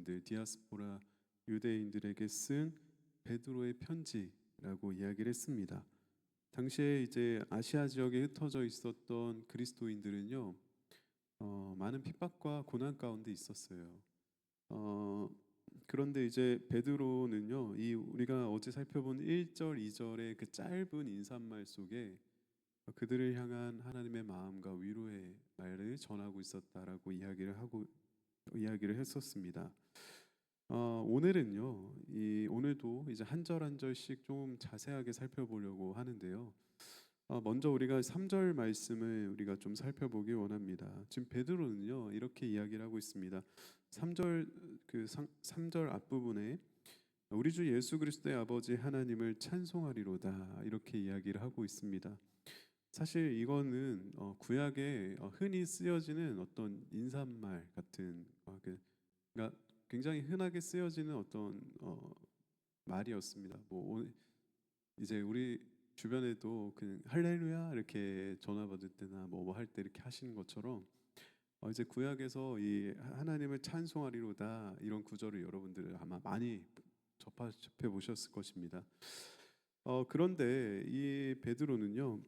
그리스도인들, 디아스포라 유대인들에게 쓴 베드로의 편지라고 이야기를 했습니다. 당시에 이제 아시아 지역에 흩어져 있었던 그리스도인들은요, 많은 핍박과 고난 가운데 있었어요. 그런데 이제 베드로는요, 이 우리가 어제 살펴본 1절, 2절의 그 짧은 인사말 속에 그들을 향한 하나님의 마음과 위로의 말을 전하고 있었다라고 이야기를 했었습니다. 오늘은요, 오늘도 이제 한 절 한 절씩 좀 자세하게 살펴보려고 하는데요. 먼저 우리가 3절 말씀을 우리가 좀 살펴보기 원합니다. 지금 베드로는요, 이렇게 이야기를 하고 있습니다. 3절 앞부분에 우리 주 예수 그리스도의 아버지 하나님을 찬송하리로다 이렇게 이야기를 하고 있습니다. 사실 이거는 구약에 흔히 쓰여지는 어떤 인사말 같은 그러니까 굉장히 흔하게 쓰여지는 어떤 말이었습니다. 이제 우리 주변에도 그 할렐루야 이렇게 전화 받을 때나 뭐 할 때 이렇게 하시는 것처럼 이제 구약에서 이 하나님을 찬송하리로다 이런 구절을 여러분들 아마 많이 접해 보셨을 것입니다. 그런데 이 베드로는요,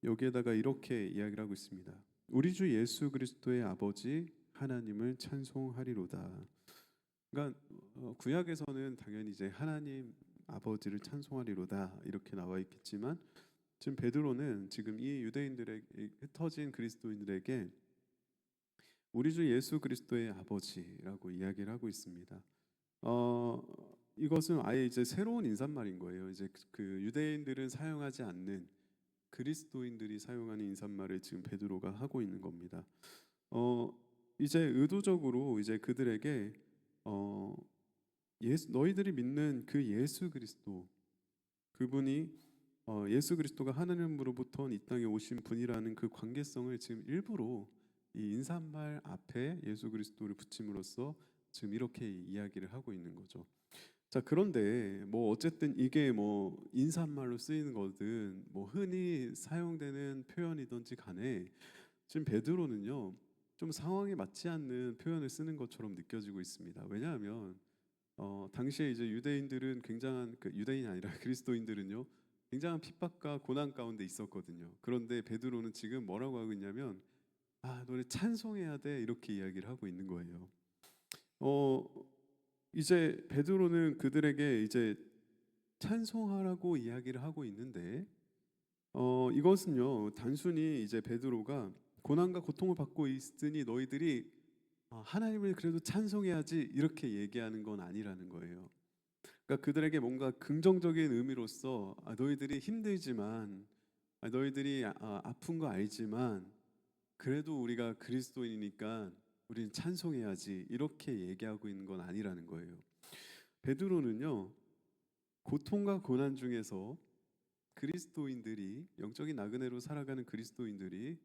여기에다가 이렇게 이야기를 하고 있습니다. 우리 주 예수 그리스도의 아버지 하나님을 찬송하리로다. 그러니까 구약에서는 당연히 이제 하나님 아버지를 찬송하리로다 이렇게 나와 있겠지만, 지금 베드로는 지금 이 유대인들에게 흩어진 그리스도인들에게 우리 주 예수 그리스도의 아버지라고 이야기를 하고 있습니다. 이것은 아예 이제 새로운 인사말인 거예요. 이제 그 유대인들은 사용하지 않는 그리스도인들이 사용하는 인사말을 지금 베드로가 하고 있는 겁니다. 이제 의도적으로 이제 그들에게 너희들이 믿는 그 예수 그리스도, 그분이 예수 그리스도가 하나님으로부터 이 땅에 오신 분이라는 그 관계성을 지금 일부러 이 인사말 앞에 예수 그리스도를 붙임으로써 지금 이렇게 이야기를 하고 있는 거죠. 자, 그런데 뭐 어쨌든 이게 뭐 인사말로 쓰이는 거든 뭐 흔히 사용되는 표현이든지 간에 지금 베드로는요, 좀 상황에 맞지 않는 표현을 쓰는 것처럼 느껴지고 있습니다. 왜냐하면 당시에 이제 유대인들은 굉장한 유대인이 아니라 그리스도인들은요, 굉장한 핍박과 고난 가운데 있었거든요. 그런데 베드로는 지금 뭐라고 하고 있냐면, 너네 찬송해야 돼 이렇게 이야기를 하고 있는 거예요. 이제 베드로는 그들에게 이제 찬송하라고 이야기를 하고 있는데, 이것은요, 단순히 이제 베드로가 고난과 고통을 받고 있으니 너희들이 하나님을 그래도 찬송해야지 이렇게 얘기하는 건 아니라는 거예요. 그러니까 그들에게 뭔가 긍정적인 의미로서 너희들이 힘들지만, 너희들이 아픈 거 알지만 그래도 우리가 그리스도인이니까 우리는 찬송해야지 이렇게 얘기하고 있는 건 아니라는 거예요. 베드로는요, 고통과 고난 중에서 그리스도인들이, 영적인 나그네로 살아가는 그리스도인들이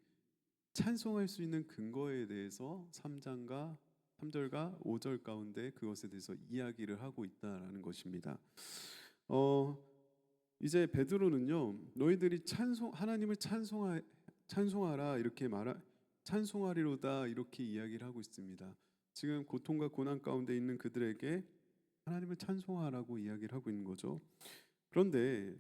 찬송할 수 있는 근거에 대해서 3절과 5절 가운데 그것에 대해서 이야기를 하고 있다라는 것입니다. 이제 베드로는요, 너희들이 하나님을 찬송하라 이렇게 찬송하리로다 이렇게 이야기를 하고 있습니다. 지금 고통과 고난 가운데 있는 그들에게 하나님을 찬송하라고 이야기를 하고 있는 거죠. 그런데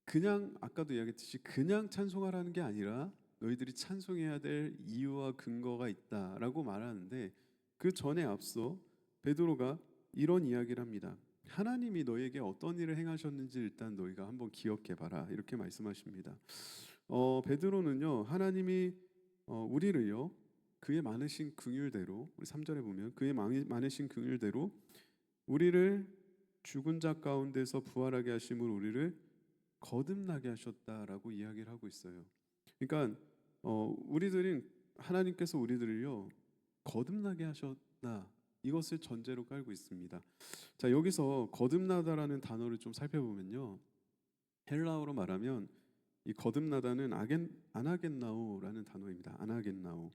그냥 아까도 이야기했듯이 그냥 찬송하라는 게 아니라 너희들이 찬송해야 될 이유와 근거가 있다라고 말하는데, 그 전에 앞서 베드로가 이런 이야기를 합니다. 하나님이 너에게 어떤 일을 행하셨는지 일단 너희가 한번 기억해 봐라 이렇게 말씀하십니다. 베드로는요, 하나님이 우리를요, 그의 많으신 긍휼대로, 우리 3절에 보면 그의 많으신 긍휼대로 우리를 죽은 자 가운데서 부활하게 하심으로 우리를 거듭나게 하셨다라고 이야기를 하고 있어요. 그러니까 하나님께서 우리들을요, 거듭나게 하셨다, 이것을 전제로 깔고 있습니다. 자, 여기서 거듭나다라는 단어를 좀 살펴보면요, 헬라어로 말하면 이 거듭나다는 아나겐나오라는 단어입니다. 아나겐나오.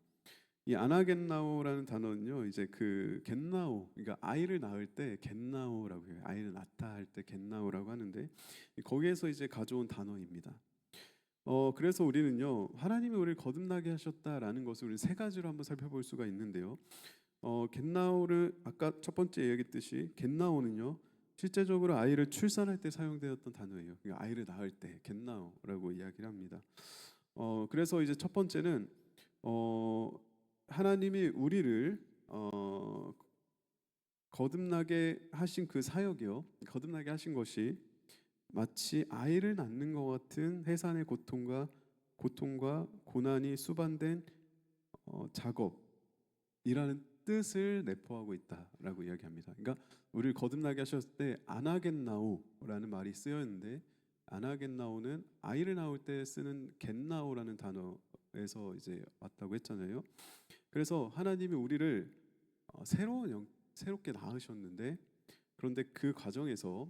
이 아나겐나오라는 단어는요, 이제 그 겟나오, 그러니까 아이를 낳을 때 겟나오라고 해요. 아이를 낳다 할 때 겟나오라고 하는데, 거기에서 이제 가져온 단어입니다. 그래서 우리는요, 하나님이 우리를 거듭나게 하셨다라는 것을 우리 세 가지로 한번 살펴볼 수가 있는데요. 겟나오를 아까 첫 번째 얘기했듯이 겟나오는요 실제적으로 아이를 출산할 때 사용되었던 단어예요. 그러니까 아이를 낳을 때 겟나오라고 이야기를 합니다. 그래서 이제 첫 번째는 어, 하나님이 우리를 거듭나게 하신 그 사역이요, 거듭나게 하신 것이 마치 아이를 낳는 것 같은 해산의 고통과 고난이 수반된 작업이라는 뜻을 내포하고 있다라고 이야기합니다. 그러니까 우리를 거듭나게 하셨을 때 아나겟나오라는 말이 쓰였는데, 아나겟나오는 아이를 낳을 때 쓰는 겟나오라는 단어에서 이제 왔다고 했잖아요. 그래서 하나님이 우리를 새롭게 낳으셨는데, 그런데 그 과정에서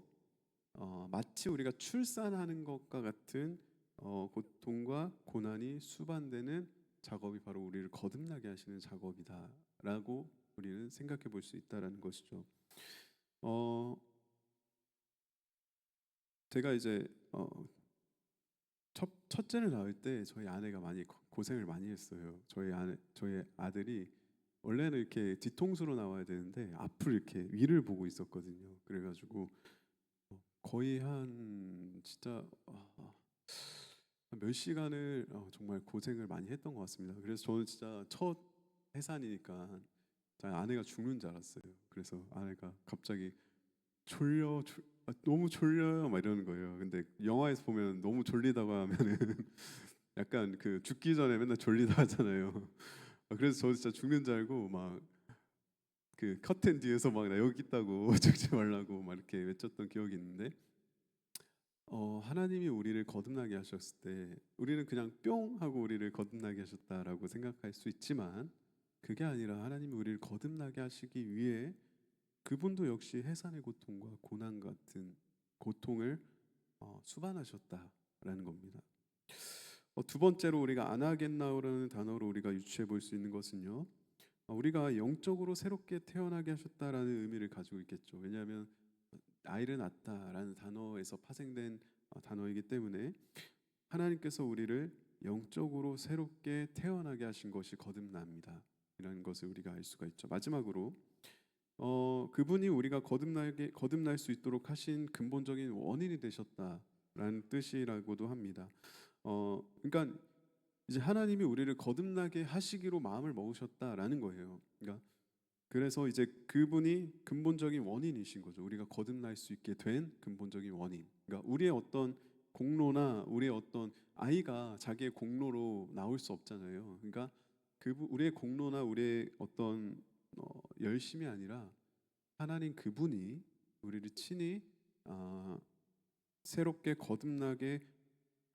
마치 우리가 출산하는 것과 같은 고통과 고난이 수반되는 작업이 바로 우리를 거듭나게 하시는 작업이다라고 우리는 생각해 볼 수 있다라는 것이죠. 제가 이제 첫째를 낳을 때 저희 아내가 많이 고생을 많이 했어요. 저희 아들이 원래는 이렇게 뒤통수로 나와야 되는데 앞을 이렇게 위를 보고 있었거든요. 그래가지고 거의 한 진짜 몇 시간을 정말 고생을 많이 했던 것 같습니다. 그래서 저는 진짜 첫 해산이니까 저희 아내가 죽는 줄 알았어요. 그래서 아내가 갑자기 너무 졸려요 막 이러는 거예요. 근데 영화에서 보면 너무 졸리다고 하면은 약간 그 죽기 전에 맨날 졸리다 하잖아요. 그래서 저 진짜 죽는 줄 알고 막 그 커튼 뒤에서 막 나 여기 있다고 죽지 말라고 막 이렇게 외쳤던 기억이 있는데, 하나님이 우리를 거듭나게 하셨을 때 우리는 그냥 뿅 하고 우리를 거듭나게 하셨다라고 생각할 수 있지만, 그게 아니라 하나님이 우리를 거듭나게 하시기 위해 그분도 역시 해산의 고통과 고난 같은 고통을 수반하셨다라는 겁니다. 두 번째로 우리가 아나겟나오라는 단어로 우리가 유추해 볼 수 있는 것은요, 우리가 영적으로 새롭게 태어나게 하셨다라는 의미를 가지고 있겠죠. 왜냐하면 아이를 낳다라는 단어에서 파생된 단어이기 때문에 하나님께서 우리를 영적으로 새롭게 태어나게 하신 것이 거듭납니다. 이라는 것을 우리가 알 수가 있죠. 마지막으로 그분이 우리가 거듭날 수 있도록 하신 근본적인 원인이 되셨다라는 뜻이라고도 합니다. 그러니까 이제 하나님이 우리를 거듭나게 하시기로 마음을 먹으셨다라는 거예요. 그러니까 그래서 이제 그분이 근본적인 원인이신 거죠. 우리가 거듭날 수 있게 된 근본적인 원인. 그러니까 우리의 어떤 공로나 우리의 어떤 아이가 자기의 공로로 나올 수 없잖아요. 그러니까 우리의 공로나 우리의 어떤 열심이 아니라 하나님 그분이 우리를 친히 새롭게 거듭나게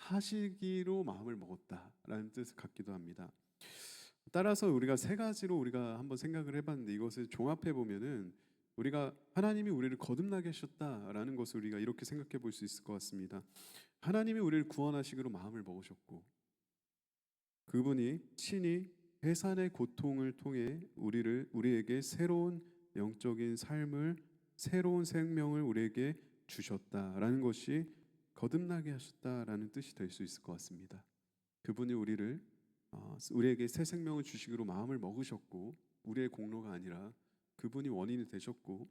하시기로 마음을 먹었다라는 뜻을 갖기도 합니다. 따라서 우리가 세 가지로 우리가 한번 생각을 해봤는데, 이것을 종합해 보면은 우리가 하나님이 우리를 거듭나게 하셨다라는 것을 우리가 이렇게 생각해 볼 수 있을 것 같습니다. 하나님이 우리를 구원하시기로 마음을 먹으셨고, 그분이 친히 해산의 고통을 통해 우리에게 새로운 영적인 삶을, 새로운 생명을 우리에게 주셨다라는 것이 거듭나게 하셨다라는 뜻이 될 수 있을 것 같습니다. 그분이 우리에게 새 생명을 주시기로 마음을 먹으셨고, 우리의 공로가 아니라 그분이 원인이 되셨고,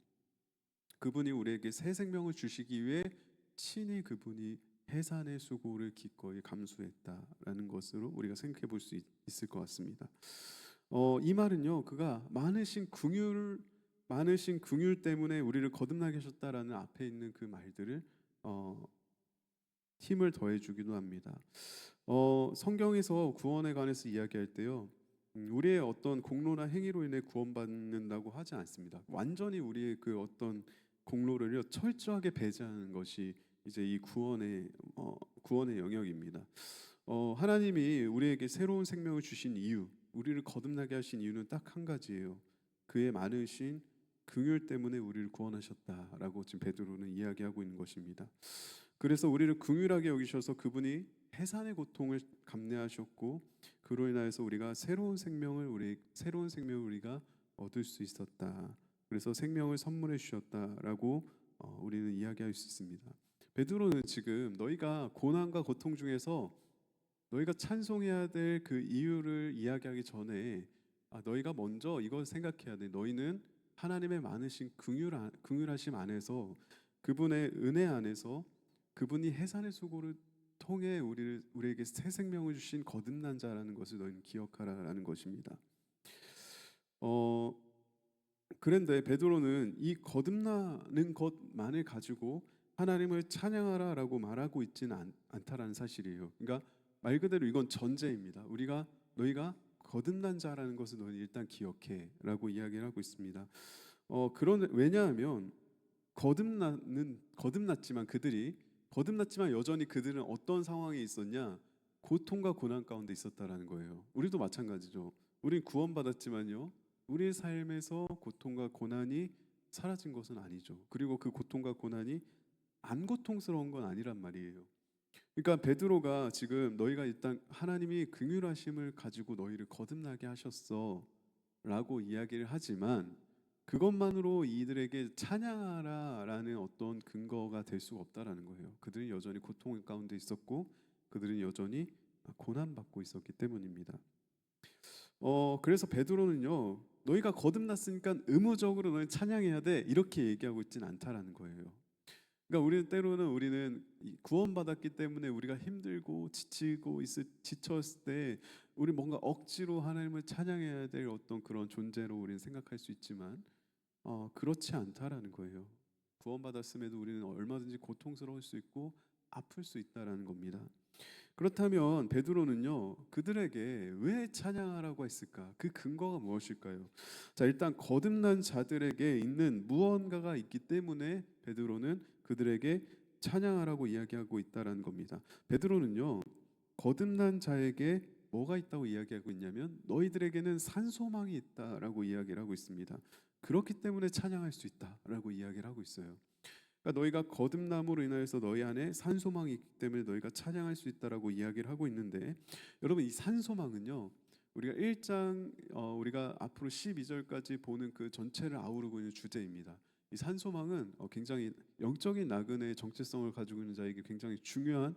그분이 우리에게 새 생명을 주시기 위해 친히 그분이 해산의 수고를 기꺼이 감수했다라는 것으로 우리가 생각해 볼 수 있을 것 같습니다. 이 말은요, 그가 많으신 긍휼 때문에 우리를 거듭나게 하셨다라는 앞에 있는 그 말들을 힘을 더해주기도 합니다. 성경에서 구원에 관해서 이야기할 때요, 우리의 어떤 공로나 행위로 인해 구원받는다고 하지 않습니다. 완전히 우리의 그 어떤 공로를요 철저하게 배제하는 것이 이제 이 구원의 영역입니다. 하나님이 우리에게 새로운 생명을 주신 이유, 우리를 거듭나게 하신 이유는 딱 한 가지예요. 그의 많으신 긍휼 때문에 우리를 구원하셨다라고 지금 베드로는 이야기하고 있는 것입니다. 그래서 우리를 긍휼하게 여기셔서 그분이 해산의 고통을 감내하셨고, 그로 인하여서 우리가 새로운 생명을 우리가 얻을 수 있었다. 그래서 생명을 선물해 주셨다라고 우리는 이야기할 수 있습니다. 베드로는 지금 너희가 고난과 고통 중에서 너희가 찬송해야 될 그 이유를 이야기하기 전에 너희가 먼저 이걸 생각해야 돼. 너희는 하나님의 많으신 긍휼하심 안에서, 그분의 은혜 안에서, 그분이 해산의 수고를 통해 우리에게 새 생명을 주신 거듭난 자라는 것을 너희는 기억하라라는 것입니다. 어, 그런데 베드로는 이 거듭나는 것만을 가지고 하나님을 찬양하라라고 말하고 있지는 않다라는 사실이에요. 그러니까 말 그대로 이건 전제입니다. 너희가 거듭난 자라는 것을 너희 일단 기억해라고 이야기를 하고 있습니다. 왜냐하면 거듭났지만 여전히 그들은 어떤 상황에 있었냐? 고통과 고난 가운데 있었다라는 거예요. 우리도 마찬가지죠. 우린 구원받았지만요, 우리의 삶에서 고통과 고난이 사라진 것은 아니죠. 그리고 그 고통과 고난이 안 고통스러운 건 아니란 말이에요. 그러니까 베드로가 지금 너희가 일단 하나님이 긍휼하심을 가지고 너희를 거듭나게 하셨어라고 이야기를 하지만 그것만으로 이들에게 찬양하라라는 어떤 근거가 될 수가 없다라는 거예요. 그들은 여전히 고통 가운데 있었고 그들은 여전히 고난받고 있었기 때문입니다. 그래서 베드로는요, 너희가 거듭났으니까 의무적으로 너희 찬양해야 돼 이렇게 얘기하고 있진 않다라는 거예요. 그러니까 우리는 구원받았기 때문에 우리가 힘들고 지쳤을 때 우리 뭔가 억지로 하나님을 찬양해야 될 어떤 그런 존재로 우리는 생각할 수 있지만 그렇지 않다라는 거예요. 구원받았음에도 우리는 얼마든지 고통스러울 수 있고 아플 수 있다라는 겁니다. 그렇다면 베드로는요, 그들에게 왜 찬양하라고 했을까? 그 근거가 무엇일까요? 자, 일단 거듭난 자들에게 있는 무언가가 있기 때문에 베드로는 그들에게 찬양하라고 이야기하고 있다라는 겁니다. 베드로는요, 거듭난 자에게 뭐가 있다고 이야기하고 있냐면 너희들에게는 산소망이 있다라고 이야기를 하고 있습니다. 그렇기 때문에 찬양할 수 있다라고 이야기를 하고 있어요. 그러니까 너희가 거듭남으로 인하여서 너희 안에 산소망이 있기 때문에 너희가 찬양할 수 있다라고 이야기를 하고 있는데, 여러분 이 산소망은요, 우리가 1장 우리가 앞으로 12절까지 보는 그 전체를 아우르고 있는 주제입니다. 이 산소망은 굉장히 영적인 나그네의 정체성을 가지고 있는 자에게 굉장히 중요한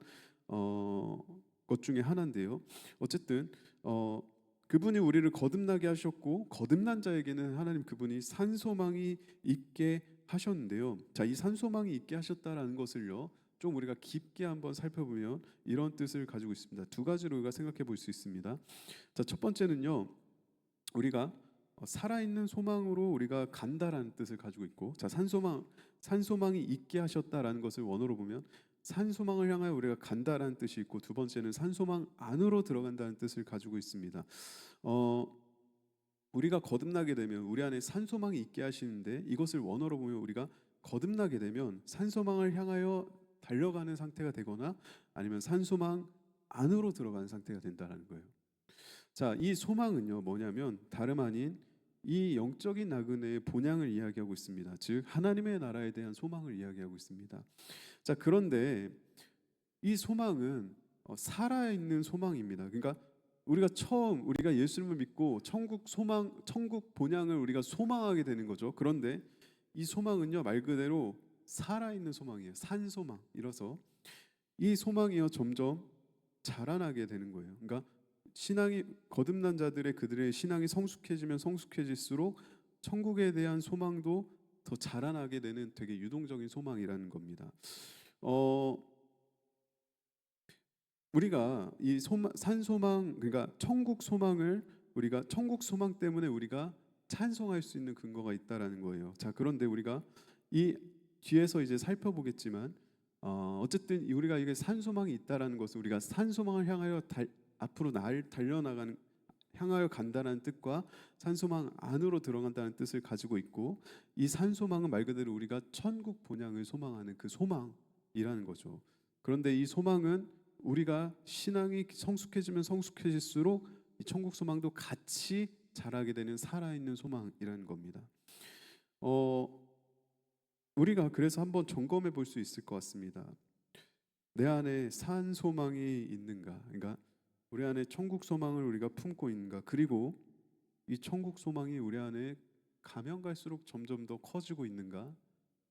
것 중에 하나인데요. 어쨌든 그분이 우리를 거듭나게 하셨고 거듭난 자에게는 하나님 그분이 산소망이 있게 하셨는데요. 자, 이 산소망이 있게 하셨다라는 것을요, 좀 우리가 깊게 한번 살펴보면 이런 뜻을 가지고 있습니다. 두 가지로 우리가 생각해 볼 수 있습니다. 자, 첫 번째는요, 우리가 살아있는 소망으로 우리가 간다라는 뜻을 가지고 있고, 자, 산소망이 있게 하셨다라는 것을 원어로 보면 산소망을 향하여 우리가 간다라는 뜻이 있고, 두 번째는 산소망 안으로 들어간다는 뜻을 가지고 있습니다. 우리가 거듭나게 되면 우리 안에 산소망이 있게 하시는데, 이것을 원어로 보면 우리가 거듭나게 되면 산소망을 향하여 달려가는 상태가 되거나 아니면 산소망 안으로 들어가는 상태가 된다는 거예요. 자, 이 소망은요 뭐냐면 다름 아닌 이 영적인 나그네의 본향을 이야기하고 있습니다. 즉 하나님의 나라에 대한 소망을 이야기하고 있습니다. 자, 그런데 이 소망은 살아있는 소망입니다. 그러니까 우리가 예수님을 믿고 천국 본향을 우리가 소망하게 되는 거죠. 그런데 이 소망은요 말 그대로 살아있는 소망이에요. 산소망이라서 이 소망이요 점점 자라나게 되는 거예요. 그러니까 신앙이 거듭난 그들의 신앙이 성숙해지면 성숙해질수록 천국에 대한 소망도 더 자라나게 되는 되게 유동적인 소망이라는 겁니다. 우리가 이 산소망, 그러니까 천국 소망을 우리가 천국 소망 때문에 우리가 찬송할 수 있는 근거가 있다라는 거예요. 자, 그런데 우리가 이 뒤에서 이제 살펴보겠지만 어쨌든 우리가 이게 산소망이 있다라는 것은 우리가 산소망을 앞으로 향하여 간다는 뜻과 산소망 안으로 들어간다는 뜻을 가지고 있고, 이 산소망은 말 그대로 우리가 천국 본향을 소망하는 그 소망이라는 거죠. 그런데 이 소망은 우리가 신앙이 성숙해지면 성숙해질수록 이 천국 소망도 같이 자라게 되는 살아있는 소망이라는 겁니다. 우리가 그래서 한번 점검해 볼 수 있을 것 같습니다. 내 안에 산 소망이 있는가? 그러니까 우리 안에 천국 소망을 우리가 품고 있는가? 그리고 이 천국 소망이 우리 안에 가면 갈수록 점점 더 커지고 있는가?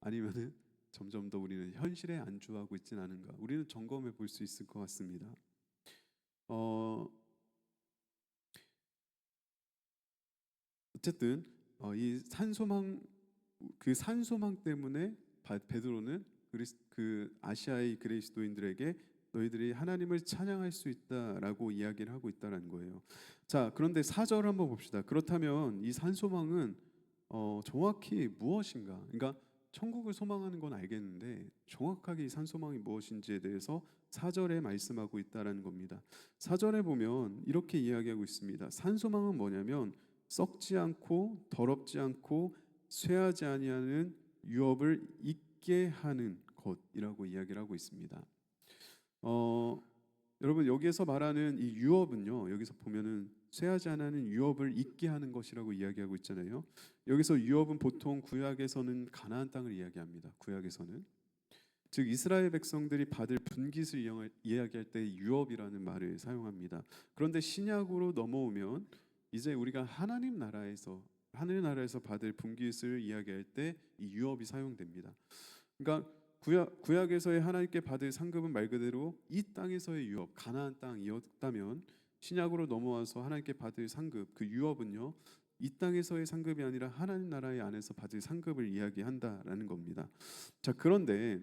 아니면은 점점 더 우리는 현실에 안주하고 있진 않은가? 우리는 점검해 볼 수 있을 것 같습니다. 어쨌든 이 산소망 그 산소망 때문에 베드로는 그 아시아의 그리스도인들에게 너희들이 하나님을 찬양할 수 있다라고 이야기를 하고 있다라는 거예요. 자, 그런데 4절 한번 봅시다. 그렇다면 이 산소망은 정확히 무엇인가? 그러니까 천국을 소망하는 건 알겠는데 정확하게 이 산소망이 무엇인지에 대해서 4절에 말씀하고 있다라는 겁니다. 4절에 보면 이렇게 이야기하고 있습니다. 산소망은 뭐냐면 썩지 않고 더럽지 않고 쇠하지 아니하는 유업을 잊게 하는 것이라고 이야기를 하고 있습니다. 여러분 여기에서 말하는 이 유업은요, 여기서 보면은 쇠하지 않는 유업을 잊게 하는 것이라고 이야기하고 있잖아요. 여기서 유업은 보통 구약에서는 가나안 땅을 이야기합니다. 구약에서는 즉 이스라엘 백성들이 받을 분깃을 이야기할 때 유업이라는 말을 사용합니다. 그런데 신약으로 넘어오면 이제 우리가 하나님 나라에서 하늘 나라에서 받을 분깃을 이야기할 때 이 유업이 사용됩니다. 그러니까 구약에서의 하나님께 받을 상급은 말 그대로 이 땅에서의 유업, 가나안 땅이었다면 신약으로 넘어와서 하나님께 받을 상급, 그 유업은요, 이 땅에서의 상급이 아니라 하나님 나라의 안에서 받을 상급을 이야기한다라는 겁니다. 자, 그런데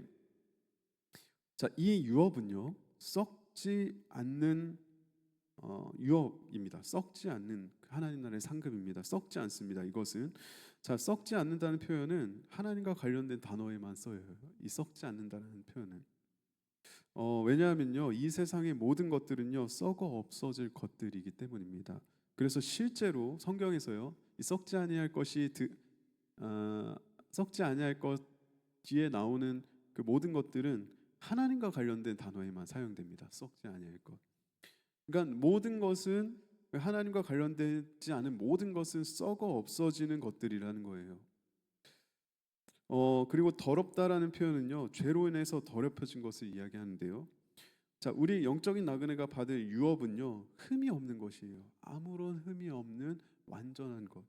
이 유업은요, 썩지 않는 유업입니다. 썩지 않는 하나님 나라의 상급입니다. 썩지 않습니다. 이것은 썩지 않는다는 표현은 하나님과 관련된 단어에만 써요. 이 썩지 않는다는 표현은 왜냐하면요, 이 세상의 모든 것들은요 썩어 없어질 것들이기 때문입니다. 그래서 실제로 성경에서요, 이 썩지 아니할 것이 썩지 아니할 것 뒤에 나오는 그 모든 것들은 하나님과 관련된 단어에만 사용됩니다. 썩지 아니할 것. 그러니까 모든 것은 하나님과 관련되지 않은 모든 것은 썩어 없어지는 것들이라는 거예요. 그리고 더럽다라는 표현은요, 죄로 인해서 더럽혀진 것을 이야기하는데요. 자, 우리 영적인 나그네가 받을 유업은요, 흠이 없는 것이에요. 아무런 흠이 없는 완전한 것.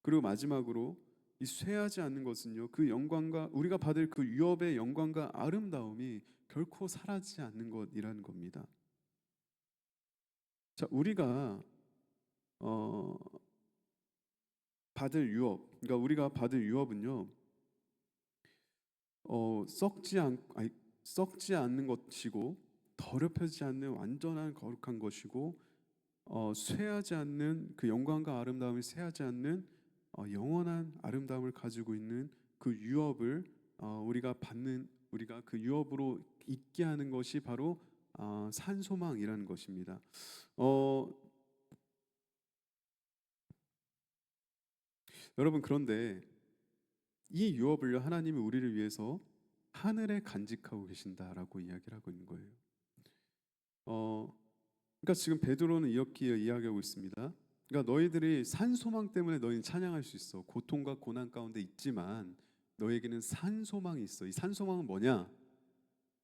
그리고 마지막으로 이 쇠하지 않는 것은요, 그 영광과 우리가 받을 그 유업의 영광과 아름다움이 결코 사라지지 않는 것이라는 겁니다. 자, 우리가 받을 유업, 그러니까 우리가 받을 유업은요, 썩지 않는 것이고 더럽혀지지 않는 완전한 거룩한 것이고 쇠하지 않는 그 영광과 아름다움이 쇠하지 않는 영원한 아름다움을 가지고 있는 그 유업을 우리가 그 유업으로 있게 하는 것이 바로 산소망이라는 것입니다. 여러분, 그런데 이 유업을요, 하나님이 우리를 위해서 하늘에 간직하고 계신다라고 이야기를 하고 있는 거예요. 그러니까 지금 베드로는 이렇게 이야기하고 있습니다. 그러니까 너희들이 산소망 때문에 너희는 찬양할 수 있어. 고통과 고난 가운데 있지만 너에게는 산소망이 있어. 이 산소망은 뭐냐?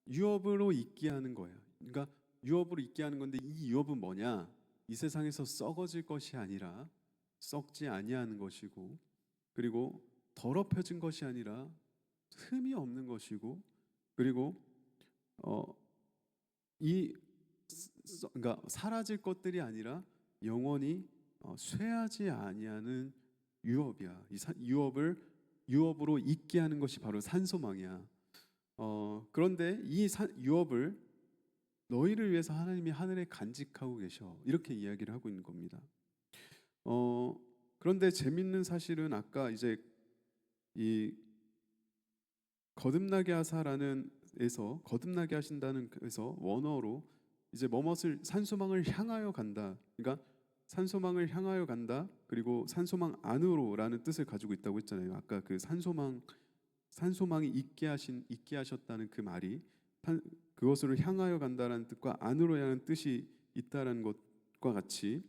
유업으로 있게 하는 거예요. 그러니까 유업으로 있게 하는 건데 이 유업은 뭐냐? 이 세상에서 썩어질 것이 아니라 썩지 아니하는 것이고, 그리고 더럽혀진 것이 아니라 흠이 없는 것이고, 그리고 이 그러니까 사라질 것들이 아니라 영원히 쇠하지 아니하는 유업이야. 유업으로 있게 하는 것이 바로 산소망이야. 그런데 이 유업을 너희를 위해서 하나님이 하늘에 간직하고 계셔. 이렇게 이야기를 하고 있는 겁니다. 그런데 재밌는 사실은 아까 이제 이 거듭나게 하사라는 에서 거듭나게 하신다는 에서 원어로 이제 뭐뭇을 산소망을 향하여 간다. 그러니까 산소망을 향하여 간다. 그리고 산소망 안으로라는 뜻을 가지고 있다고 했잖아요. 아까 그 산소망이 있게 하셨다는 그 말이 그것으로 향하여 간다라는 뜻과 안으로 향하는 뜻이 있다라는 것과 같이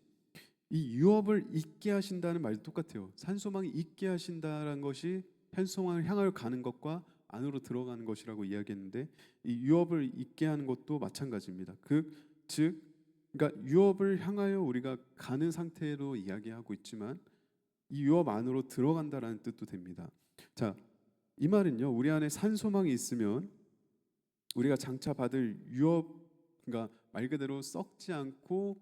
이 유업을 있게 하신다는 말도 똑같아요. 산소망이 있게 하신다라는 것이 산소망을 향하여 가는 것과 안으로 들어가는 것이라고 이야기했는데 이 유업을 있게 하는 것도 마찬가지입니다. 그러니까 유업을 향하여 우리가 가는 상태로 이야기하고 있지만 이 유업 안으로 들어간다라는 뜻도 됩니다. 자, 이 말은요, 우리 안에 산소망이 있으면 우리가 장차 받을 유업, 그러니까 말 그대로 썩지 않고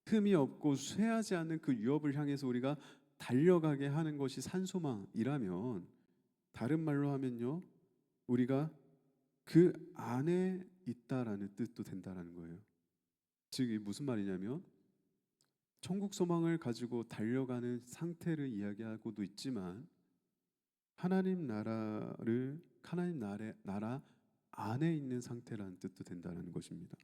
흠이 없고 쇠하지 않는 그 유업을 향해서 우리가 달려가게 하는 것이 산소망이라면, 다른 말로 하면요, 우리가 그 안에 있다라는 뜻도 된다라는 거예요. 즉, 이 무슨 말이냐면 천국 소망을 가지고 달려가는 상태를 이야기하고도 있지만, 하나님 나라 안에 있는 상태라는 뜻도 된다는 것입니다.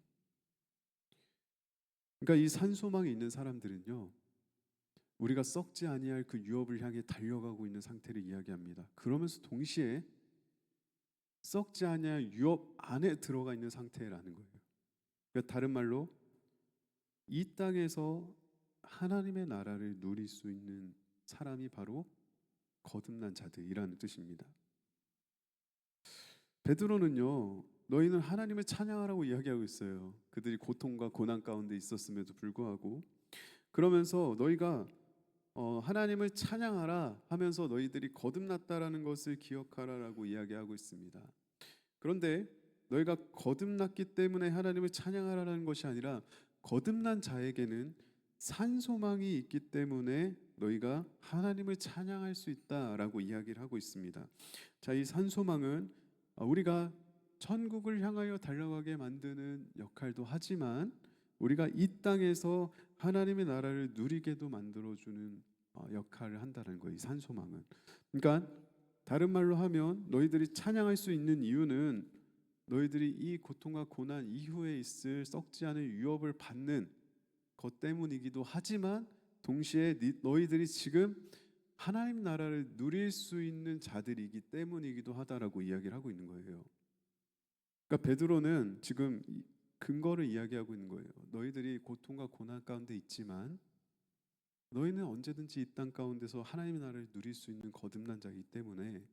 그러니까 이 산소망이 있는 사람들은요, 우리가 썩지 아니할 그 유업을 향해 달려가고 있는 상태를 이야기합니다. 그러면서 동시에 썩지 아니할 유업 안에 들어가 있는 상태라는 거예요. 그러니까 다른 말로 이 땅에서 하나님의 나라를 누릴 수 있는 사람이 바로 거듭난 자들이라는 뜻입니다. 베드로는요, 너희는 하나님을 찬양하라고 이야기하고 있어요. 그들이 고통과 고난 가운데 있었음에도 불구하고, 그러면서 너희가 하나님을 찬양하라 하면서 너희들이 거듭났다라는 것을 기억하라라고 이야기하고 있습니다. 그런데 너희가 거듭났기 때문에 하나님을 찬양하라는 것이 아니라, 거듭난 자에게는 산소망이 있기 때문에 너희가 하나님을 찬양할 수 있다라고 이야기를 하고 있습니다. 자, 이 산소망은 우리가 천국을 향하여 달려가게 만드는 역할도 하지만, 우리가 이 땅에서 하나님의 나라를 누리게도 만들어주는 역할을 한다는 거예요. 이 산소망은. 그러니까 다른 말로 하면 너희들이 찬양할 수 있는 이유는 너희들이 이 고통과 고난 이후에 있을 썩지 않은 유업을 받는 것 때문이기도 하지만, 동시에 너희들이 지금 하나님 나라를 누릴 수 있는 자들이기 때문이기도 하다라고 이야기를 하고 있는 거예요. 그러니까 베드로는 지금 근거를 이야기하고 있는 거예요. 너희들이 고통과 고난 가운데 있지만 너희는 언제든지 이 땅 가운데서 하나님의 나라를 누릴 수 있는 거듭난 자이기 때문에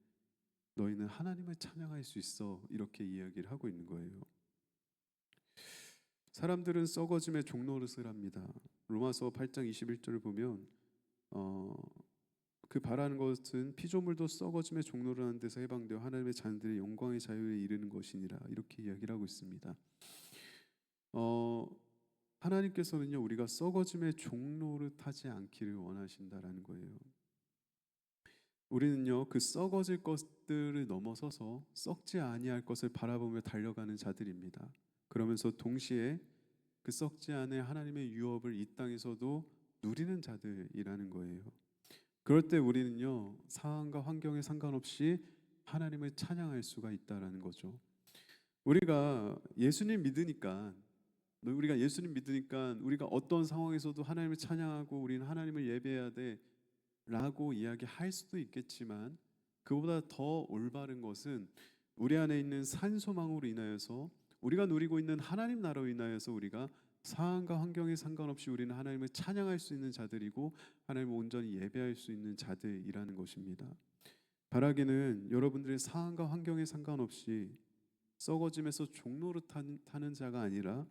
너희는 하나님을 찬양할 수 있어, 이렇게 이야기를 하고 있는 거예요. 사람들은 썩어짐의 종노릇을 합니다. 로마서 8장 21절을 보면 그 바라는 것은 피조물도 썩어짐의 종로를 하는 데서 해방되어 하나님의 자녀들의 영광의 자유에 이르는 것이니라, 이렇게 이야기를 하고 있습니다. 하나님께서는요, 우리가 썩어짐의 종로를 타지 않기를 원하신다라는 거예요. 우리는요, 그 썩어질 것들을 넘어서서 썩지 아니할 것을 바라보며 달려가는 자들입니다. 그러면서 동시에 그 썩지 않을 하나님의 유업을 이 땅에서도 누리는 자들이라는 거예요. 그럴 때 우리는요, 상황과 환경에 상관없이 하나님을 찬양할 수가 있다라는 거죠. 우리가 예수님 믿으니까 우리가 어떤 상황에서도 하나님을 찬양하고 우리는 하나님을 예배해야 돼라고 이야기할 수도 있겠지만, 그보다 더 올바른 것은 우리 안에 있는 산소망으로 인하여서 우리가 누리고 있는 하나님 나라로 인하여서 우리가 상황과 환경에 상관없이 우리는 하나님을 찬양할 수 있는 자들이고 하나님을 온전히 예배할 수 있는 자들이라는 것입니다. 바라기는 여러분들의 상황과 환경에 상관없이 썩어짐에서 종로를 타는 자가 아니라,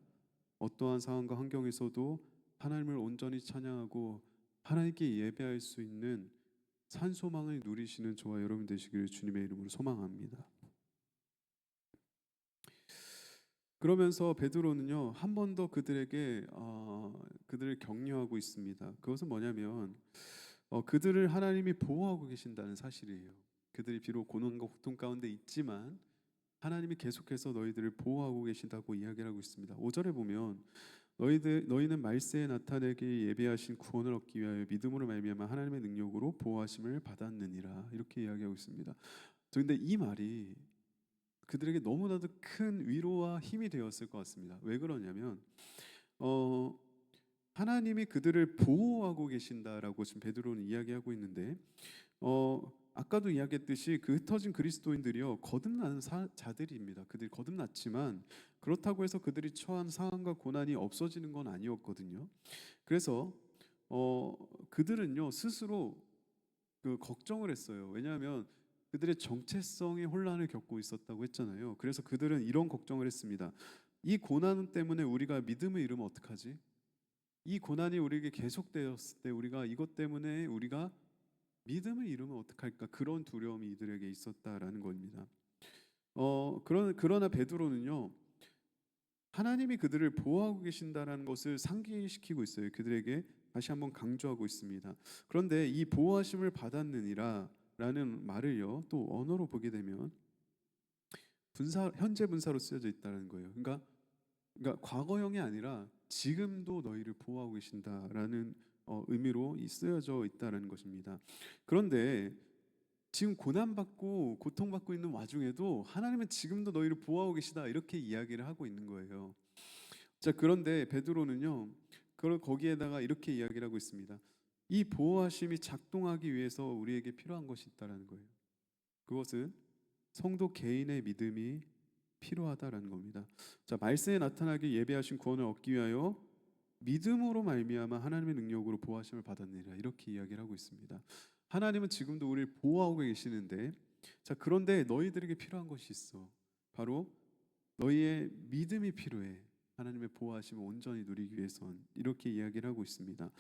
어떠한 상황과 환경에서도 하나님을 온전히 찬양하고 하나님께 예배할 수 있는 산소망을 누리시는 저와 여러분 되시기를 주님의 이름으로 소망합니다. 그러면서 베드로는요, 한 번 더 그들에게 그들을 격려하고 있습니다. 그것은 뭐냐면 그들을 하나님이 보호하고 계신다는 사실이에요. 그들이 비록 고난과 고통 가운데 있지만 하나님이 계속해서 너희들을 보호하고 계신다고 이야기를 하고 있습니다. 5절에 보면 너희는 말세에 나타내게 예비하신 구원을 얻기 위하여 믿음으로 말미암아 하나님의 능력으로 보호하심을 받았느니라, 이렇게 이야기하고 있습니다. 그런데 이 말이 그들에게 너무나도 큰 위로와 힘이 되었을 것 같습니다. 왜 그러냐면 하나님이 그들을 보호하고 계신다라고 지금 베드로는 이야기하고 있는데, 아까도 이야기했듯이 그 흩어진 그리스도인들이요, 거듭나는 자들입니다. 그들이 거듭났지만 그렇다고 해서 그들이 처한 상황과 고난이 없어지는 건 아니었거든요. 그래서 그들은요 스스로 그 걱정을 했어요. 왜냐하면 그들의 정체성의 혼란을 겪고 있었다고 했잖아요. 그래서 그들은 이런 걱정을 했습니다. 이 고난 때문에 우리가 믿음을 잃으면 어떡하지? 이 고난이 우리에게 계속되었을 때 우리가 이것 때문에 우리가 믿음을 잃으면 어떡할까? 그런 두려움이 이들에게 있었다라는 겁니다. 그러나 베드로는요, 하나님이 그들을 보호하고 계신다라는 것을 상기시키고 있어요. 그들에게 다시 한번 강조하고 있습니다. 그런데 이 보호하심을 받았느니라라는 말을요, 또 언어로 보게 되면 분사, 현재 분사로 쓰여져 있다는 거예요. 그러니까 과거형이 아니라 지금도 너희를 보호하고 계신다라는 의미로 쓰여져 있다는 것입니다. 그런데 지금 고난받고 고통받고 있는 와중에도 하나님은 지금도 너희를 보호하고 계시다 이렇게 이야기를 하고 있는 거예요. 자, 그런데 베드로는요, 그걸 거기에다가 이렇게 이야기를 하고 있습니다. 이 보호하심이 작동하기 위해서 우리에게 필요한 것이 있다라는 거예요. 그것은 성도 개인의 믿음이 필요하다라는 겁니다. 자, 말세에 나타나게 예배하신 구원을 얻기 위하여 믿음으로 말미암아 하나님의 능력으로 보호하심을 받았느니라 이렇게 이야기를 하고 있습니다. 하나님은 지금도 우리를 보호하고 계시는데, 자, 그런데 너희들에게 필요한 것이 있어. 바로 너희의 믿음이 필요해. 하나님의 보호하심을 온전히 누리기 위해선 이렇게 이야기를 하고 있습니다.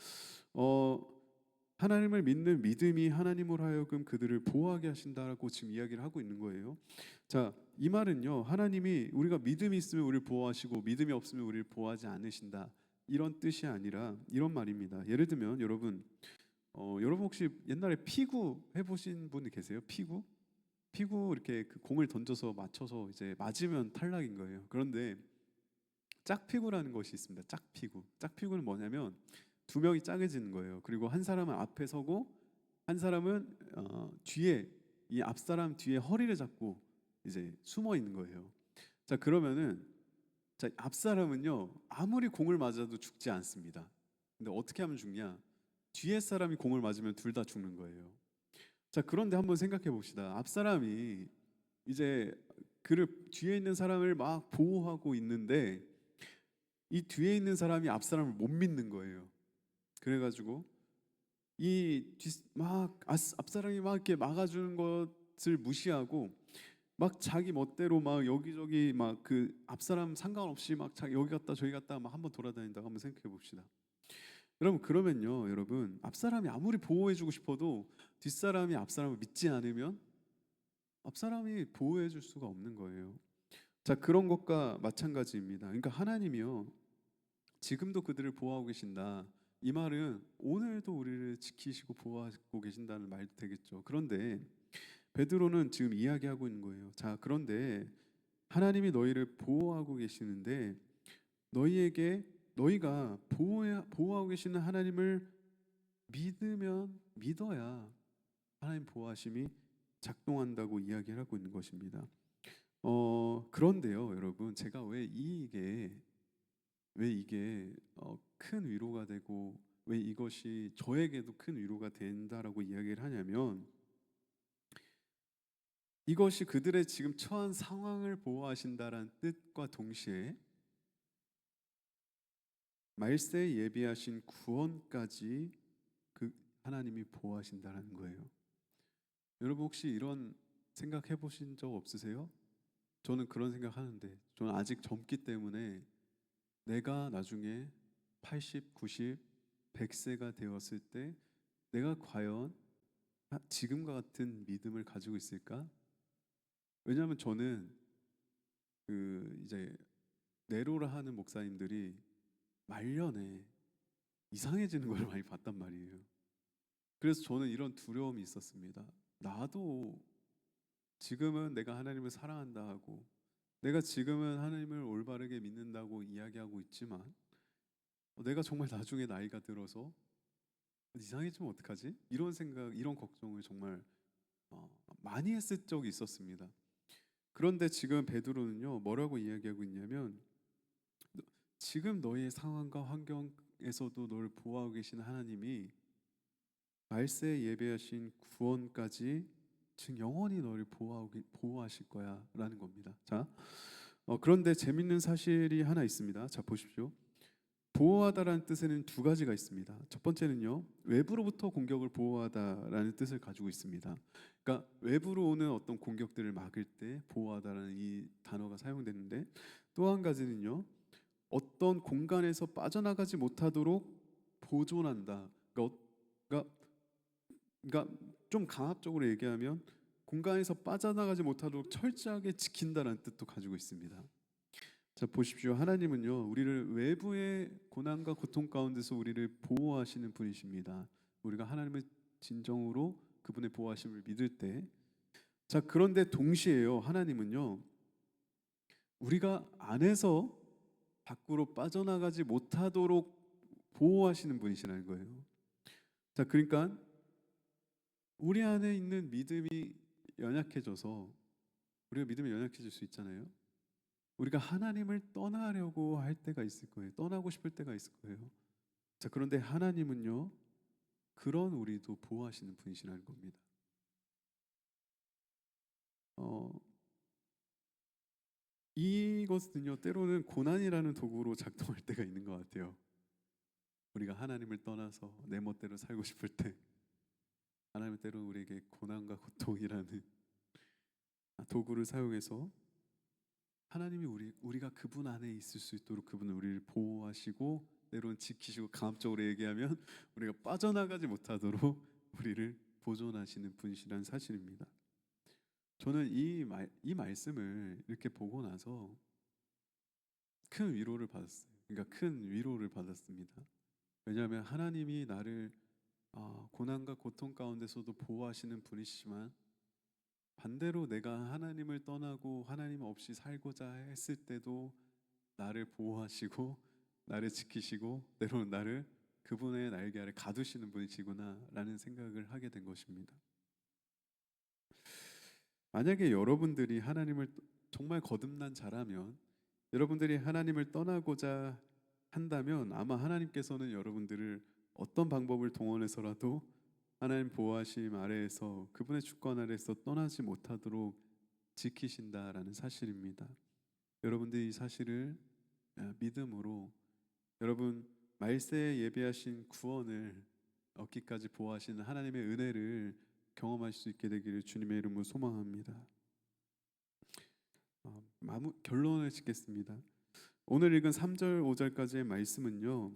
하나님을 믿는 믿음이 하나님으로 하여금 그들을 보호하게 하신다라고 지금 이야기를 하고 있는 거예요. 자, 이 말은요, 하나님이 우리가 믿음이 있으면 우리를 보호하시고 믿음이 없으면 우리를 보호하지 않으신다 이런 뜻이 아니라 이런 말입니다. 예를 들면 여러분 혹시 옛날에 피구 해보신 분이 계세요? 피구 이렇게 그 공을 던져서 맞춰서 이제 맞으면 탈락인 거예요. 그런데 짝피구라는 것이 있습니다. 짝피구는 뭐냐면 두 명이 짝해지는 거예요. 그리고 한 사람은 앞에 서고 한 사람은 뒤에, 이 앞사람 뒤에 허리를 잡고 이제 숨어 있는 거예요. 자, 그러면은 자, 앞사람은요 아무리 공을 맞아도 죽지 않습니다. 근데 어떻게 하면 죽냐? 뒤에 사람이 공을 맞으면 둘 다 죽는 거예요. 자, 그런데 한번 생각해 봅시다. 앞사람이 이제 그를 뒤에 있는 사람을 막 보호하고 있는데 이 뒤에 있는 사람이 앞사람을 못 믿는 거예요. 그래가지고 앞사람이 막 이렇게 막아주는 것을 무시하고 막 자기 멋대로 막 여기저기 막 그 앞사람 상관없이 막 여기 갔다 저기 갔다 막 한번 돌아다닌다고 한번 생각해 봅시다. 여러분, 그러면요, 여러분, 앞사람이 아무리 보호해주고 싶어도 뒷사람이 앞사람을 믿지 않으면 앞사람이 보호해줄 수가 없는 거예요. 자, 그런 것과 마찬가지입니다. 그러니까 하나님이요 지금도 그들을 보호하고 계신다. 이 말은 오늘도 우리를 지키시고 보호하고 계신다는 말도 되겠죠. 그런데 베드로는 지금 이야기하고 있는 거예요. 자, 그런데 하나님이 너희를 보호하고 계시는데 너희가 보호하고 계시는 하나님을 믿어야 하나님 보호하심이 작동한다고 이야기를 하고 있는 것입니다. 그런데요, 여러분, 제가 왜 이게 큰 위로가 되고 왜 이것이 저에게도 큰 위로가 된다라고 이야기를 하냐면 이것이 그들의 지금 처한 상황을 보호하신다라는 뜻과 동시에 말세에 예비하신 구원까지 그 하나님이 보호하신다라는 거예요. 여러분 혹시 이런 생각 해보신 적 없으세요? 저는 그런 생각하는데 저는 아직 젊기 때문에 내가 나중에 80, 90, 100세가 되었을 때 내가 과연 지금과 같은 믿음을 가지고 있을까? 왜냐하면 저는 그 이제 내로라 하는 목사님들이 말년에 이상해지는 걸 많이 봤단 말이에요. 그래서 저는 이런 두려움이 있었습니다. 나도 지금은 내가 하나님을 사랑한다 하고 내가 지금은 하나님을 올바르게 믿는다고 이야기하고 있지만 내가 정말 나중에 나이가 들어서 이상해지면 어떡하지? 이런 생각, 이런 걱정을 정말 많이 했을 적이 있었습니다. 그런데 지금 베드로는요 뭐라고 이야기하고 있냐면 지금 너의 상황과 환경에서도 너를 보호하고 계신 하나님이 말세에 예배하신 구원까지 즉 영원히 너를 보호하실 거야 라는 겁니다. 자, 그런데 재밌는 사실이 하나 있습니다. 자, 보십시오. 보호하다라는 뜻에는 두 가지가 있습니다. 첫 번째는요 외부로부터 공격을 보호하다라는 뜻을 가지고 있습니다. 그러니까 외부로 오는 어떤 공격들을 막을 때 보호하다라는 이 단어가 사용되는데 또 한 가지는요 어떤 공간에서 빠져나가지 못하도록 보존한다. 그러니까 좀 강압적으로 얘기하면 공간에서 빠져나가지 못하도록 철저하게 지킨다는 뜻도 가지고 있습니다. 자, 보십시오. 하나님은요, 우리를 외부의 고난과 고통 가운데서 우리를 보호하시는 분이십니다. 우리가 하나님을 진정으로 그분의 보호하심을 믿을 때, 자, 그런데 동시에요, 하나님은요, 우리가 안에서 밖으로 빠져나가지 못하도록 보호하시는 분이시라는 거예요. 자, 그러니까 우리 안에 있는 믿음이 연약해져서, 우리가 믿음이 연약해질 수 있잖아요. 우리가 하나님을 떠나려고 할 때가 있을 거예요. 떠나고 싶을 때가 있을 거예요. 자, 그런데 하나님은요, 그런 우리도 보호하시는 분이시라는 겁니다. 이것은요, 때로는 고난이라는 도구로 작동할 때가 있는 것 같아요. 우리가 하나님을 떠나서 내 멋대로 살고 싶을 때, 하나님은 때로는 우리에게 고난과 고통이라는 도구를 사용해서 하나님이 우리가 그분 안에 있을 수 있도록 그분은 우리를 보호하시고 때로는 지키시고, 강압적으로 얘기하면 우리가 빠져나가지 못하도록 우리를 보존하시는 분이시라는 사실입니다. 저는 이 말씀을 이렇게 보고 나서 큰 위로를 받았어요. 그러니까 큰 위로를 받았습니다. 왜냐하면 하나님이 나를 고난과 고통 가운데서도 보호하시는 분이시지만, 반대로 내가 하나님을 떠나고 하나님 없이 살고자 했을 때도 나를 보호하시고 나를 지키시고 때로는 나를 그분의 날개 아래 가두시는 분이시구나라는 생각을 하게 된 것입니다. 만약에 여러분들이 하나님을 정말 거듭난 자라면, 여러분들이 하나님을 떠나고자 한다면 아마 하나님께서는 여러분들을 어떤 방법을 동원해서라도 하나님 보호하심 아래에서, 그분의 주권 아래에서 떠나지 못하도록 지키신다라는 사실입니다. 여러분들이 이 사실을 믿음으로, 여러분 말세에 예비하신 구원을 얻기까지 보호하시는 하나님의 은혜를 경험하실 수 있게 되기를 주님의 이름으로 소망합니다. 결론을 짓겠습니다. 오늘 읽은 3절 5절까지의 말씀은요,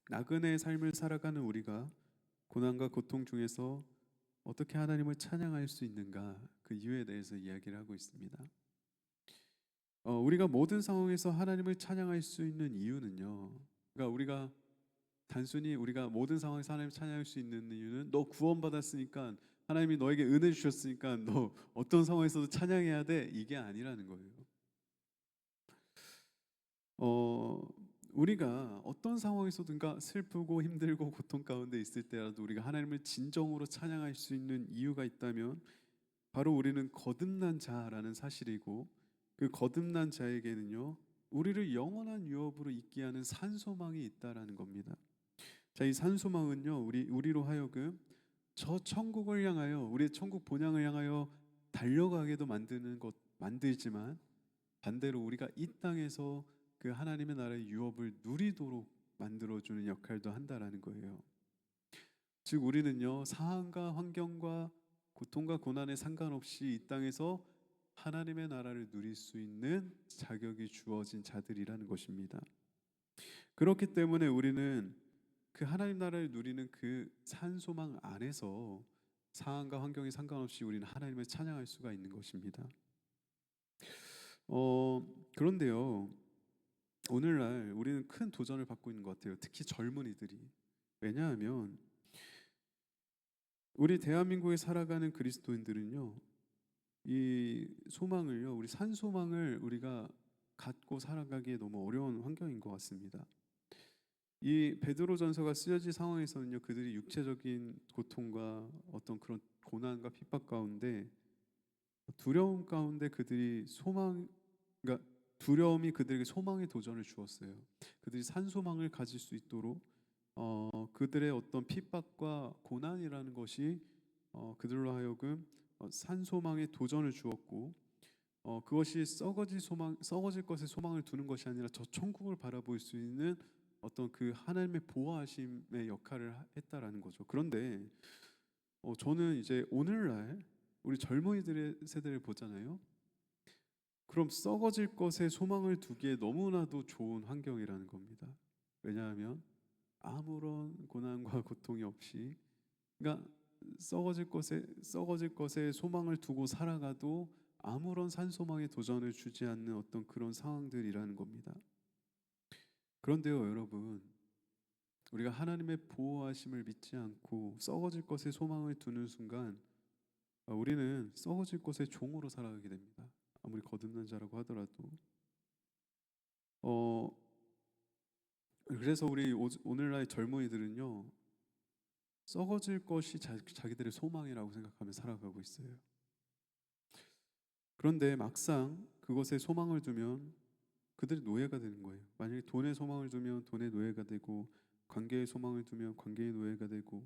나그네의 삶을 살아가는 우리가 고난과 고통 중에서 어떻게 하나님을 찬양할 수 있는가, 그 이유에 대해서 이야기를 하고 있습니다. 우리가 모든 상황에서 하나님을 찬양할 수 있는 이유는요, 그러니까 우리가 단순히 우리가 모든 상황에서 하나님을 찬양할 수 있는 이유는 너 구원받았으니까, 하나님이 너에게 은혜 주셨으니까 너 어떤 상황에서도 찬양해야 돼, 이게 아니라는 거예요. 우리가 어떤 상황에서든가 슬프고 힘들고 고통 가운데 있을 때라도 우리가 하나님을 진정으로 찬양할 수 있는 이유가 있다면, 바로 우리는 거듭난 자라는 사실이고, 그 거듭난 자에게는요, 우리를 영원한 유업으로 있게 하는 산소망이 있다라는 겁니다. 자, 이 산소망은요, 우리로 하여금 저 천국을 향하여, 우리의 천국 본향을 향하여 달려가게도 만들지만, 반대로 우리가 이 땅에서 그 하나님의 나라의 유업을 누리도록 만들어주는 역할도 한다라는 거예요. 즉 우리는요, 상황과 환경과 고통과 고난에 상관없이 이 땅에서 하나님의 나라를 누릴 수 있는 자격이 주어진 자들이라는 것입니다. 그렇기 때문에 우리는 그 하나님 나라를 누리는 그 산소망 안에서 상황과 환경에 상관없이 우리는 하나님을 찬양할 수가 있는 것입니다. 그런데요, 오늘날 우리는 큰 도전을 받고 있는 것 같아요. 특히 젊은이들이. 왜냐하면 우리 대한민국에 살아가는 그리스도인들은요, 이 소망을요, 우리 산소망을 우리가 갖고 살아가기에 너무 어려운 환경인 것 같습니다. 이 베드로전서가 쓰여진 상황에서는요, 그들이 육체적인 고통과 어떤 그런 고난과 핍박 가운데, 두려움 가운데 그들이 그러니까 두려움이 그들에게 소망의 도전을 주었어요. 그들이 산소망을 가질 수 있도록 그들의 어떤 핍박과 고난이라는 것이 그들로 하여금 산소망의 도전을 주었고, 그것이 썩어질 것에 소망을 두는 것이 아니라 저 천국을 바라볼 수 있는 어떤 그 하나님의 보호하심의 역할을 했다라는 거죠. 그런데 저는 이제 오늘날 우리 젊은이들의 세대를 보잖아요. 그럼 썩어질 것에 소망을 두기에 너무나도 좋은 환경이라는 겁니다. 왜냐하면 아무런 고난과 고통이 없이, 그러니까 썩어질 것에 소망을 두고 살아가도 아무런 산소망에 도전을 주지 않는 어떤 그런 상황들이라는 겁니다. 그런데요, 여러분, 우리가 하나님의 보호하심을 믿지 않고 썩어질 것에 소망을 두는 순간 우리는 썩어질 것의 종으로 살아가게 됩니다. 아무리 거듭난 자라고 하더라도. 어 그래서 우리 오늘날 젊은이들은요, 썩어질 것이 자기들의 소망이라고 생각하며 살아가고 있어요. 그런데 막상 그것에 소망을 두면 그들이 노예가 되는 거예요. 만약에 돈에 소망을 두면 돈의 노예가 되고, 관계에 소망을 두면 관계의 노예가 되고,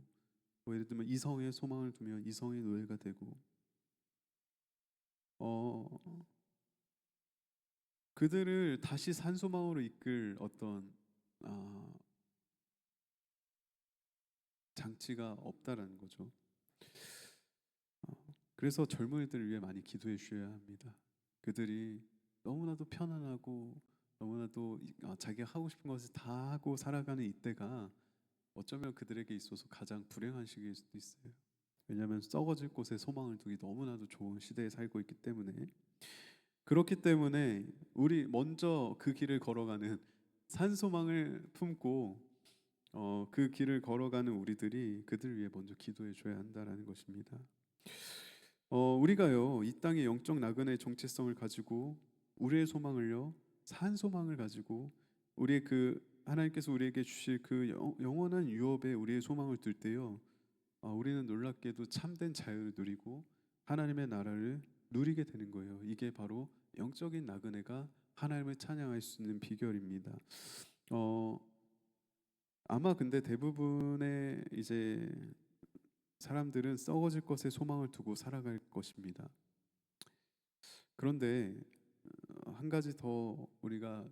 뭐 예를 들면 이성에 소망을 두면 이성의 노예가 되고, 어 그들을 다시 산소망으로 이끌 어떤 아, 장치가 없다라는 거죠. 그래서 젊은이들을 위해 많이 기도해 주셔야 합니다. 그들이 너무나도 편안하고 너무나도 자기가 하고 싶은 것을 다 하고 살아가는 이때가 어쩌면 그들에게 있어서 가장 불행한 시기일 수도 있어요. 왜냐하면 썩어질 곳에 소망을 두기 너무나도 좋은 시대에 살고 있기 때문에. 그렇기 때문에 우리 먼저 그 길을 걸어가는 산소망을 품고 그 길을 걸어가는 우리들이 그들을 위해 먼저 기도해 줘야 한다라는 것입니다. 우리가요, 이 땅의 영적 나그네의 정체성을 가지고 우리의 소망을요, 산 소망을 가지고 우리의 그 하나님께서 우리에게 주실 그 영원한 유업에 우리의 소망을 둘 때요, 우리는 놀랍게도 참된 자유를 누리고 하나님의 나라를 누리게 되는 거예요. 이게 바로 영적인 나그네가 하나님을 찬양할 수 있는 비결입니다. 어, 아마 근데 대부분의 이제 사람들은 썩어질 것에 소망을 두고 살아갈 것입니다. 그런데 한 가지 더 우리가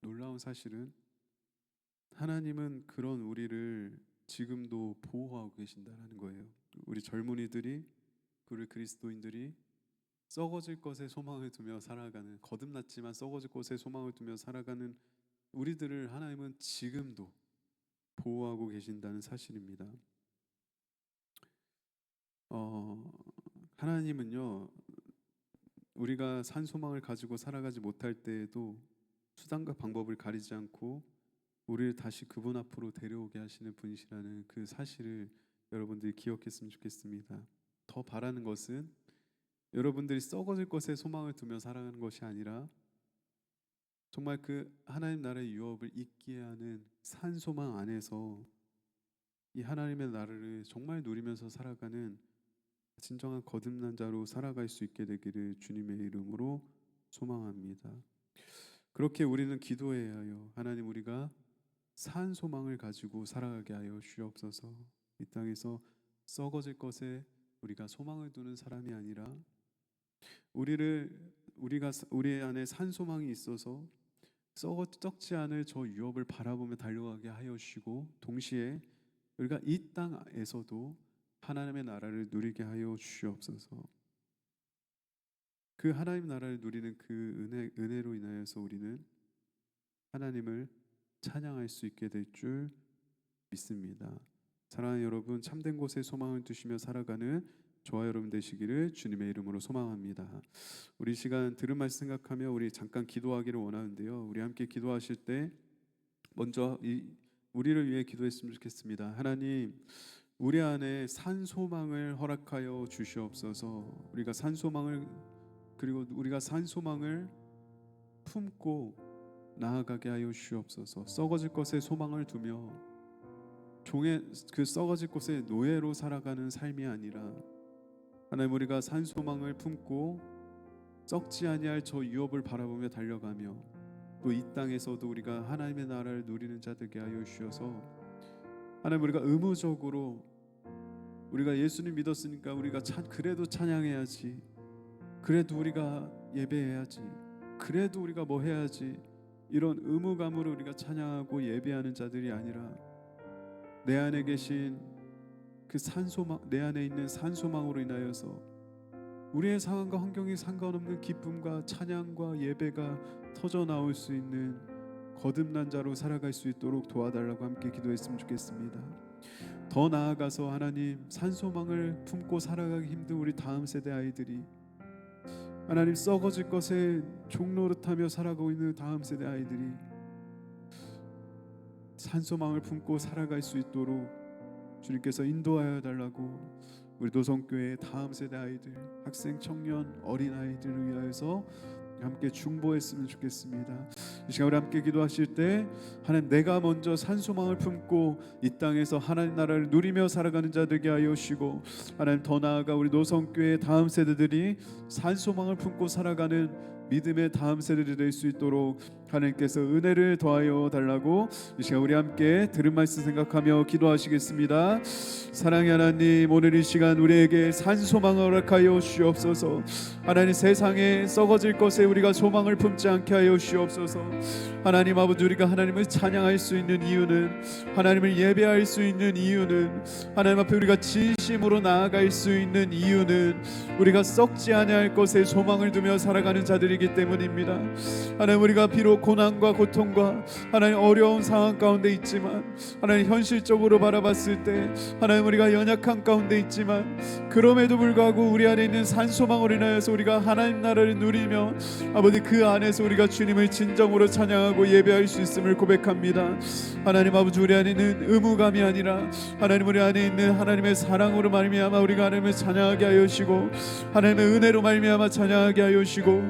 놀라운 사실은 하나님은 그런 우리를 지금도 보호하고 계신다는 거예요. 우리 젊은이들이, 우리 그리스도인들이 썩어질 것에 소망을 두며 살아가는, 거듭났지만 썩어질 것에 소망을 두며 살아가는 우리들을 하나님은 지금도 보호하고 계신다는 사실입니다. 하나님은요, 우리가 산 소망을 가지고 살아가지 못할 때에도 수단과 방법을 가리지 않고 우리를 다시 그분 앞으로 데려오게 하시는 분이시라는 그 사실을 여러분들이 기억했으면 좋겠습니다. 더 바라는 것은 여러분들이 썩어질 것에 소망을 두며 살아가는 것이 아니라 정말 그 하나님 나라의 유업을 잊게 하는 산 소망 안에서 이 하나님의 나라를 정말 누리면서 살아가는 진정한 거듭난 자로 살아갈 수 있게 되기를 주님의 이름으로 소망합니다. 그렇게 우리는 기도해야 해요. 하나님, 우리가 산 소망을 가지고 살아가게 하여 주옵소서. 이 땅에서 썩어질 것에 우리가 소망을 두는 사람이 아니라 우리 안에 산 소망이 있어서 썩지 않을 저 유업을 바라보며 달려가게 하여 주시고, 동시에 우리가 이 땅에서도 하나님의 나라를 누리게 하여 주시옵소서. 그 하나님 나라를 누리는 그 은혜로 인하여서 우리는 하나님을 찬양할 수 있게 될 줄 믿습니다. 사랑하는 여러분, 참된 곳에 소망을 두시며 살아가는 저와 여러분 되시기를 주님의 이름으로 소망합니다. 우리 시간 들은 말씀 생각하며 우리 잠깐 기도하기를 원하는데요, 우리 함께 기도하실 때 먼저 우리를 위해 기도했으면 좋겠습니다. 하나님, 우리 안에 산 소망을 허락하여 주시옵소서. 우리가 산 소망을 품고 나아가게 하여 주시옵소서. 썩어질 것에 소망을 두며 종의 그 썩어질 곳의 노예로 살아가는 삶이 아니라 하나님, 우리가 산 소망을 품고 썩지 아니할 저 유업을 바라보며 달려가며 또 이 땅에서도 우리가 하나님의 나라를 누리는 자되게 하여 주셔서 하나님, 우리가 의무적으로 우리가 예수님 믿었으니까 우리가 그래도 찬양해야지, 그래도 우리가 예배해야지, 그래도 우리가 뭐 해야지, 이런 의무감으로 우리가 찬양하고 예배하는 자들이 아니라 내 안에 계신 그 산소망, 내 안에 있는 산소망으로 인하여서 우리의 상황과 환경이 상관없는 기쁨과 찬양과 예배가 터져 나올 수 있는 거듭난 자로 살아갈 수 있도록 도와달라고 함께 기도했으면 좋겠습니다. 더 나아가서 하나님, 산소망을 품고 살아가기 힘든 우리 다음 세대 아이들이 하나님 썩어질 것에 종노릇하며 살아가고 있는 다음 세대 아이들이 산소망을 품고 살아갈 수 있도록 주님께서 인도하여 달라고 우리 도성교회 다음 세대 아이들, 학생, 청년, 어린 아이들을 위하여서 함께 중보했으면 좋겠습니다. 이 시간 우리 함께 기도하실 때 하나님, 내가 먼저 산소망을 품고 이 땅에서 하나님 나라를 누리며 살아가는 자 되게 하여 주시고, 하나님 더 나아가 우리 노성교회 다음 세대들이 산소망을 품고 살아가는 믿음의 다음 세대들이 될 수 있도록 하나님께서 은혜를 더하여 달라고 이 시간 우리 함께 들은 말씀 생각하며 기도하시겠습니다. 사랑의 하나님, 오늘 이 시간 우리에게 산소망을 허락하여 주시옵소서. 하나님, 세상에 썩어질 것에 우리가 소망을 품지 않게 하여 주시옵소서. 하나님 아버지, 우리가 하나님을 찬양할 수 있는 이유는, 하나님을 예배할 수 있는 이유는, 하나님 앞에 우리가 진심으로 나아갈 수 있는 이유는 우리가 썩지 아니할 것에 소망을 두며 살아가는 자들이기 때문입니다. 하나님, 우리가 비록 고난과 고통과 하나님 어려운 상황 가운데 있지만, 하나님 현실적으로 바라봤을 때 하나님 우리가 연약한 가운데 있지만, 그럼에도 불구하고 우리 안에 있는 산소망으로 인하여서 우리가 하나님 나라를 누리며 아버지 그 안에서 우리가 주님을 진정으로 찬양하고 예배할 수 있음을 고백합니다. 하나님 아버지, 우리 안에 있는 의무감이 아니라 하나님 우리 안에 있는 하나님의 사랑으로 말미암아 우리가 하나님을 찬양하게 하여 주시고, 하나님의 은혜로 말미암아 찬양하게 하여 주시고,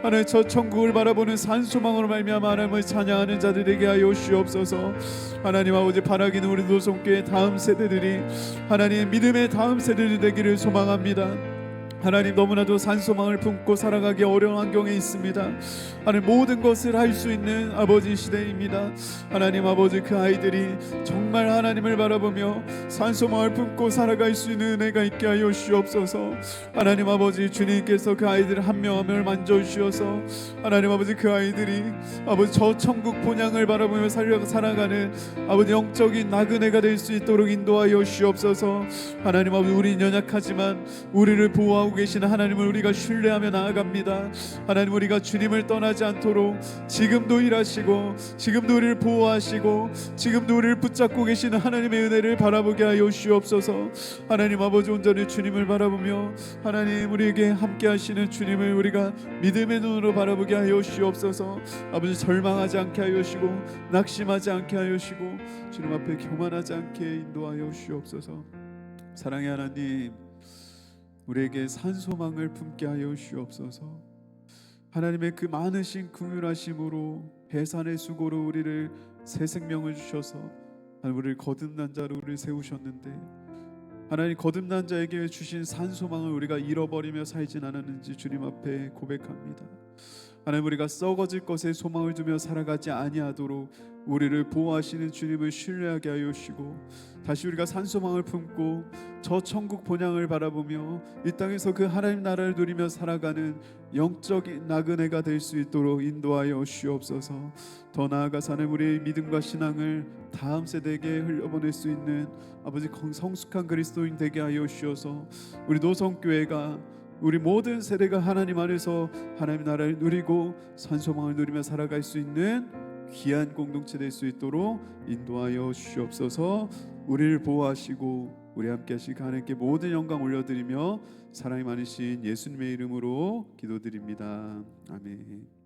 하나님 저 천국을 바라보는 산소망으로 말미암아 하나님을 찬양하는 자들에게 하여 주옵소서. 하나님 아버지, 바라기는 우리 노성교회 다음 세대들이 하나님 믿음의 다음 세대들이 되기를 소망합니다. 하나님, 너무나도 산소망을 품고 살아가기 어려운 환경에 있습니다. 하나님, 모든 것을 할 수 있는 아버지 시대입니다. 하나님 아버지, 그 아이들이 정말 하나님을 바라보며 산소망을 품고 살아갈 수 있는 은혜가 있게 하여 주시옵소서. 하나님 아버지, 주님께서 그 아이들 한 명 한 명을 만져주셔서 하나님 아버지, 그 아이들이 아버지 저 천국 본향을 바라보며 살아가는 아버지 영적인 나그네가 될 수 있도록 인도하여 주시옵소서. 하나님 아버지, 우리는 연약하지만 우리를 보호하고 계신 하나님을 우리가 신뢰하며 나아갑니다. 하나님, 우리가 주님을 떠나지 않도록 지금도 일하시고 지금도 우리를 보호하시고 지금도 우리를 붙잡고 계시는 하나님의 은혜를 바라보게 하여 주시옵소서. 하나님 아버지, 온전히 주님을 바라보며 하나님 우리에게 함께 하시는 주님을 우리가 믿음의 눈으로 바라보게 하여 주시옵소서. 아버지, 절망하지 않게 하여 주시고 낙심하지 않게 하여 주시고 주님 앞에 교만하지 않게 인도하여 주시옵소서. 사랑의 하나님, 우리에게 산소망을 품게 하여 주시옵소서. 하나님의 그 많으신 긍휼하심으로 배산의 수고로 우리를 새 생명을 주셔서 우리를 거듭난 자로 우리를 세우셨는데, 하나님 거듭난 자에게 주신 산소망을 우리가 잃어버리며 살진 않았는지 주님 앞에 고백합니다. 하나님, 우리가 썩어질 것에 소망을 두며 살아가지 아니하도록 우리를 보호하시는 주님을 신뢰하게 하여 주시고, 다시 우리가 산소망을 품고 저 천국 본향을 바라보며 이 땅에서 그 하나님 나라를 누리며 살아가는 영적인 나그네가 될 수 있도록 인도하여 주시옵소서. 더 나아가서 하나님, 우리의 믿음과 신앙을 다음 세대에게 흘려보낼 수 있는 아버지 성숙한 그리스도인 되게 하여 주셔서 우리 노성교회가, 우리 모든 세대가 하나님 안에서 하나님 나라를 누리고 산소망을 누리며 살아갈 수 있는 귀한 공동체 될 수 있도록 인도하여 주시옵소서. 우리를 보호하시고 우리 함께 하실 하나님께 모든 영광 올려드리며 사랑이 많으신 예수님의 이름으로 기도드립니다. 아멘.